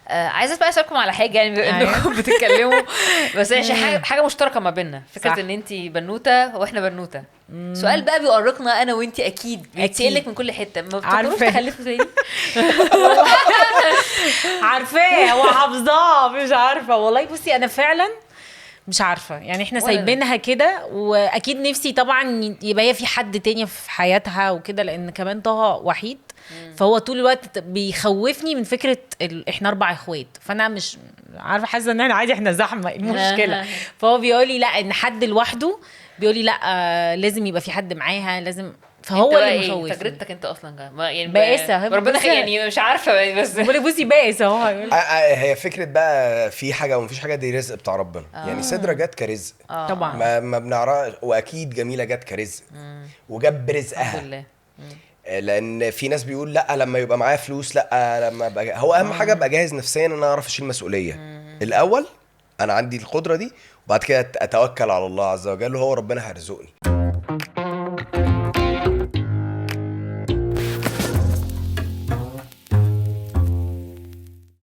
عايزه بقى اسالكم على حاجه يعني بما انكم بتتكلموا بس عشان حاجه مشتركه ما بيننا فكره ان انت بنوته واحنا بنوته. سؤال بقى بيؤرقنا انا وانت اكيد بيتسالك من كل حته، ما بتقدروش تخلفوا زي عارفاه وحافظاه مش عارفه والله. بصي انا فعلا مش عارفه يعني احنا سايبينها كده، واكيد نفسي طبعا يبقى هي في حد تاني في حياتها وكده، لان كمان طه وحيد فهو طول الوقت بيخوفني من فكره احنا 4 اخوات، فانا مش عارفه، حاسه ان احنا عادي، احنا زحمه المشكله. فهو بيقول لي لا، ان حد لوحده بيقول لي لا لازم يبقى في حد معاها لازم، فهو اللي مخوفني. تجربتك انت اصلا يعني بائسه ربنا يعني مش عارفه بس بقول بصي بائسه اهو. هي فكره بقى في حاجه ومفيش حاجه، دي رزق بتاع ربنا. يعني سدره جت كرزق طبعا ما بنعرفش، واكيد جميله جت كرزق وجاب رزقها الحمد لله. لان في ناس بيقول لا لما يبقى معايا فلوس، لا لما هو اهم حاجه ابقى جاهز نفسيا ان انا اعرف اشيل مسؤوليه الاول. انا عندي القدره دي، وبعد كده اتوكل على الله عز وجل وهو ربنا هيرزقني.